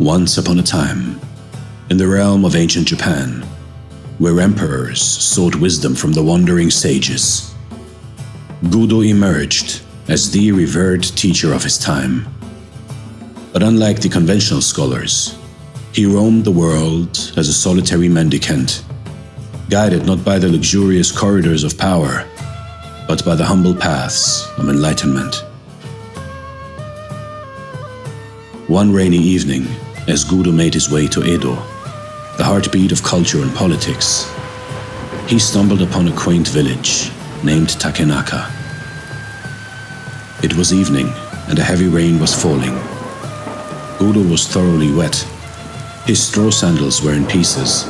Once upon a time, in the realm of ancient Japan, where emperors sought wisdom from the wandering sages, Gudo emerged as the revered teacher of his time. But unlike the conventional scholars, he roamed the world as a solitary mendicant, guided not by the luxurious corridors of power, but by the humble paths of enlightenment. One rainy evening, as Gudo made his way to Edo, the heartbeat of culture and politics, he stumbled upon a quaint village named Takenaka. It was evening, and a heavy rain was falling. Gudo was thoroughly wet. His straw sandals were in pieces.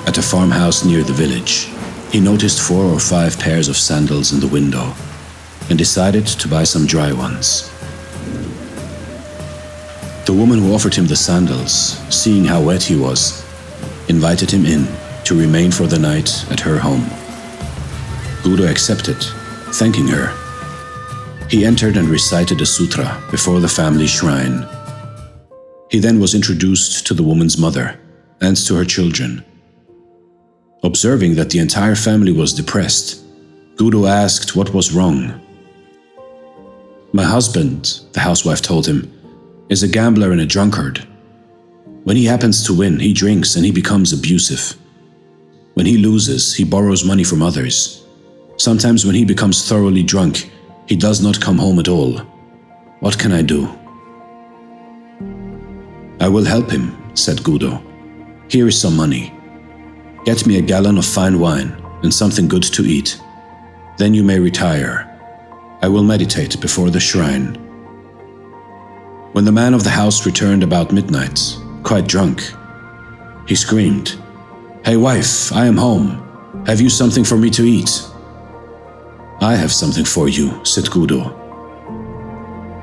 At a farmhouse near the village, he noticed 4 or 5 pairs of sandals in the window and decided to buy some dry ones. The woman who offered him the sandals, seeing how wet he was, invited him in to remain for the night at her home. Gudo accepted, thanking her. He entered and recited a sutra before the family shrine. He then was introduced to the woman's mother and to her children. Observing that the entire family was depressed, Gudo asked what was wrong. "My husband," the housewife told him, "is a gambler and a drunkard. When he happens to win, he drinks and he becomes abusive. When he loses, he borrows money from others. Sometimes when he becomes thoroughly drunk, he does not come home at all. What can I do?" "I will help him," said Gudo. "Here is some money. Get me a gallon of fine wine and something good to eat. Then you may retire. I will meditate before the shrine." When the man of the house returned about midnight, quite drunk, he screamed, "Hey wife, I am home. Have you something for me to eat?" "I have something for you," said Gudo.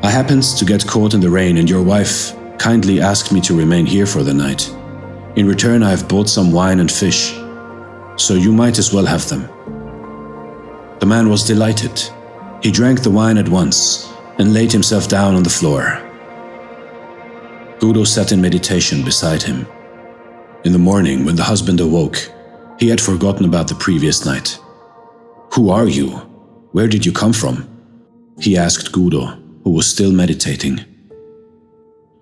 "I happened to get caught in the rain and your wife kindly asked me to remain here for the night. In return, I have bought some wine and fish, so you might as well have them." The man was delighted. He drank the wine at once and laid himself down on the floor. Gudo sat in meditation beside him. In the morning, when the husband awoke, he had forgotten about the previous night. "Who are you? Where did you come from?" he asked Gudo, who was still meditating.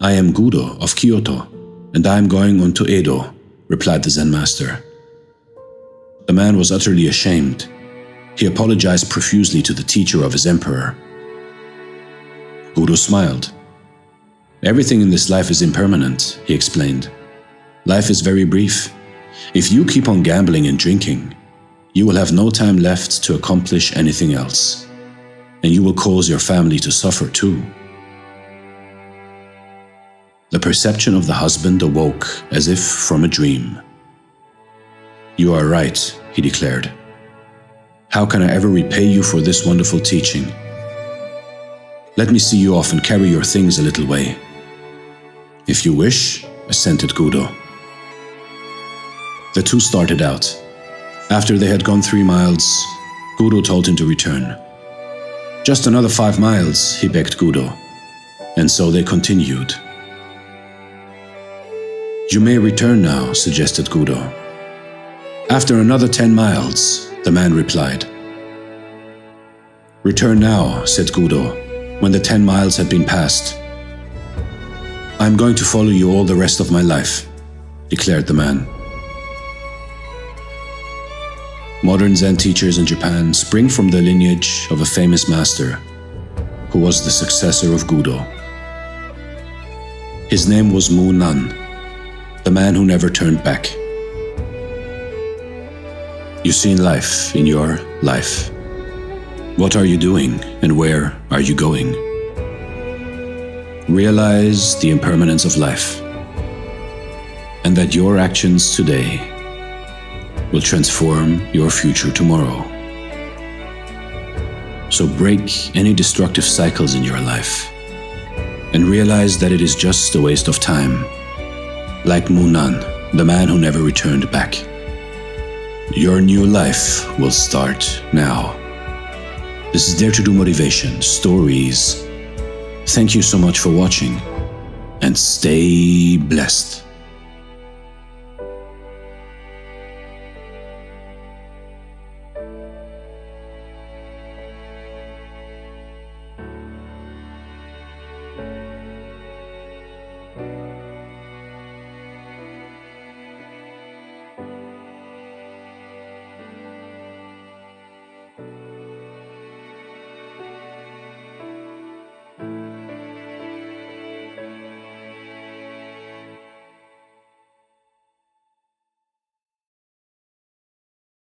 "I am Gudo of Kyoto, and I am going on to Edo," replied the Zen master. The man was utterly ashamed. He apologized profusely to the teacher of his emperor. Gudo smiled. "Everything in this life is impermanent," he explained. "Life is very brief. If you keep on gambling and drinking, you will have no time left to accomplish anything else, and you will cause your family to suffer too." The perception of the husband awoke as if from a dream. "You are right," he declared. "How can I ever repay you for this wonderful teaching? Let me see you off and carry your things a little way." "If you wish," assented Gudo. The two started out. After they had gone 3 miles, Gudo told him to return. "Just another 5 miles, he begged Gudo, and so they continued. "You may return now," suggested Gudo. "After another 10 miles, the man replied. "Return now," said Gudo, when the 10 miles had been passed. "I'm going to follow you all the rest of my life," declared the man. Modern Zen teachers in Japan spring from the lineage of a famous master who was the successor of Gudo. His name was Mu Nan, the man who never turned back. You see in life, in your life, what are you doing and where are you going? Realize the impermanence of life, and that your actions today will transform your future tomorrow. So break any destructive cycles in your life and realize that it is just a waste of time. Like Mu Nan, the man who never returned back. Your new life will start now. This is Dare to Do Motivation Stories. Thank you so much for watching. and stay blessed.